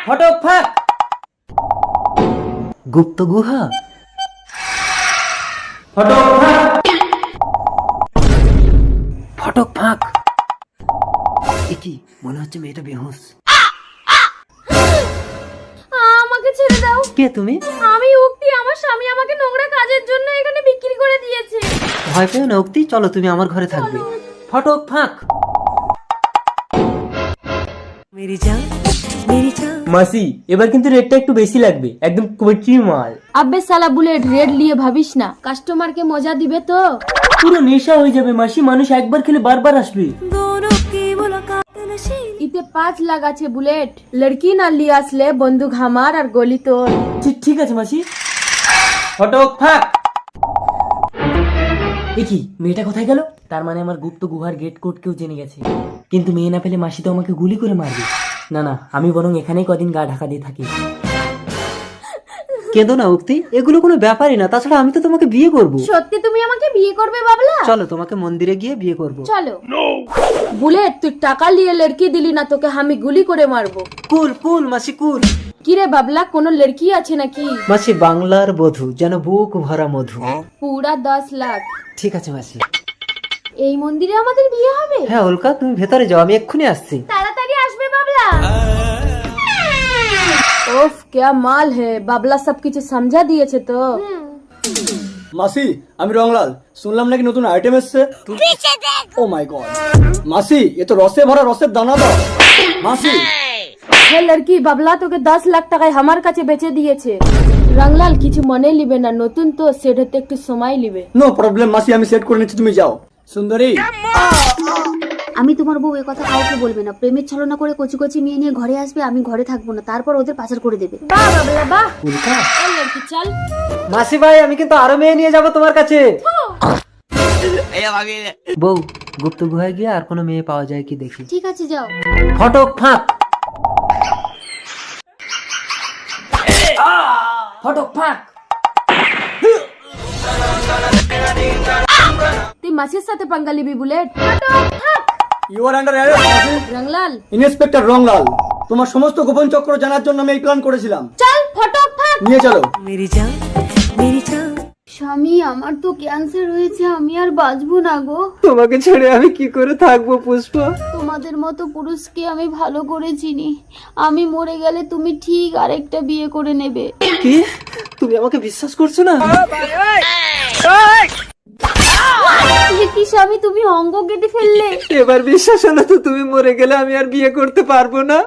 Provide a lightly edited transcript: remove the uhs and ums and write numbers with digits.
ফটক ফাঁক। গুপ্ত গুহা। ফটক ফাঁক। ফটক ফাঁক। কি মনে হচ্ছে মেয়েটা বেহুশ। আমাকে ছেড়ে দাও। কে তুমি? আমি উক্তি, আমার স্বামী আমাকে নোংরা কাজের জন্য এখানে বিক্রি করে দিয়েছে। ভয় পেও না উক্তি, চলো তুমি আমার ঘরে থাকবে। ফটক ফাঁক। মাসি এবার কিন্তু রেটটা একটু বেশি লাগবে, একদম কোটি মাল। আব্বে সালা বুলেট, রেড নিয়ে ভাবিস না, কাস্টমারকে মজা দিবে তো। পুরো নেশা হয়ে যাবে মাসি, মানুষ একবার খেলে বারবার আসবে। ইতে 5 লাখ আছে বুলেট, লড়কি না লিয়ে আসলে বন্দুক হামার আর গলি তোর। ঠিক আছে মাসি। ফটক ফাঁক। কি মেয়েটা কোথায় গেল? তার মানে আমার গুপ্ত গুহার গেট কোড কেউ জেনে গেছে। কিন্তু মেয়ে না পেলে মাসি তো আমাকে গুলি করে মারবে। না না, আমি বরং এখানেই কদিন গা ঢাকা দিয়ে থাকি। কেঁদো না উক্তি, এগুলো কোনো ব্যাপারই না। তাছাড়া আমি তো তোমাকে বিয়ে করব। সত্যি তুমি আমাকে বিয়ে করবে বাবলা? চলো তোমাকে মন্দিরে গিয়ে বিয়ে করব। চলো। বুলেট, তুই টাকা নিয়ে লড়কি দিলি না, তোকে আমি গুলি করে মারবো। কুল কুল মাসি কুল। কিরে বাবলা, কোনো লড়কি আছে নাকি? মাসি বাংলার বধূ, যেন বুক ভরা মধু। পুরা 10 লাখ। ঠিক আছে মাসি। এই মন্দিরে আমাদের বিয়ে হবে? হ্যাঁ উল্কা, তুমি ভেতরে যাও, আমি এক্ষুনি আসছি। তাড়াতাড়ি আসবে বাবলা। ওফ क्या माल है, বাবলা সবকিছু সমঝা দিয়েছে তো। মাসি আমি রংলাল, শুনলাম নাকি নতুন আইটেম এসছে। ও মাই গড মাসি, এ তো রসে ভরা রসের দানা দাও মাসি। হে লড়কি, বাবলা তোকে 10 লাখ টাকায় আমার কাছে বেচে দিয়েছে। রংলাল কিছু মনে লিবে না, নতুন তো সেট হতে একটু সময় লিবে। নো প্রবলেম মাসি, আমি সেট করে নিচ্ছি, তুমি যাও। সুন্দরী আমি তোমার বউ এ কথা কাউকে বলবে না। প্রেমের ছলনা করে কচি কচি মেয়ে নিয়ে ঘরে আসবে, আমি ঘরে থাকবো না, তারপর ওদের পাচার করে দেবে। বাহ বাবলা বাহ। উল্কা এ লড়কি চল। মাসি ভাই, আমি কিন্তু আরো মেয়ে নিয়ে যাব তোমার কাছে। বউ, গুপ্ত গুহায় গিয়ে আর কোনো মেয়ে পাওয়া যায় কি দেখি। ঠিক আছে যাও। ফটক ফাঁক। ফটক ফাঁক। তুই মাসির সাথে পাঙ্গা লিবি Bullet? You are under arrest মাসি। রংলাল ইন্সপেক্টর রংলাল, তোমার সমস্ত গোপন চক্র জানার জন্য আমি এই প্ল্যান করেছিলাম। চল ফটক ফাঁক। নিয়ে চলো। স্বামী, আমার তো ক্যান্সার হয়েছে, আমি আর বাঁচবো না গো। তোমাকে ছেড়ে আমি কি করে থাকবো পুষ্পা? তোমাদের মতো পুরুষকে আমি ভালো করে চিনি। আমি মরে গেলে তুমি ঠিক আরেকটা বিয়ে করে নেবে। কি, তুমি আমাকে বিশ্বাস করছো না? কি স্বামী, তুমি অঙ্গ কেটে ফেললে। এবার বিশ্বাস হলো তো তুমি মরে গেলে আমি আর বিয়ে করতে পারবো না।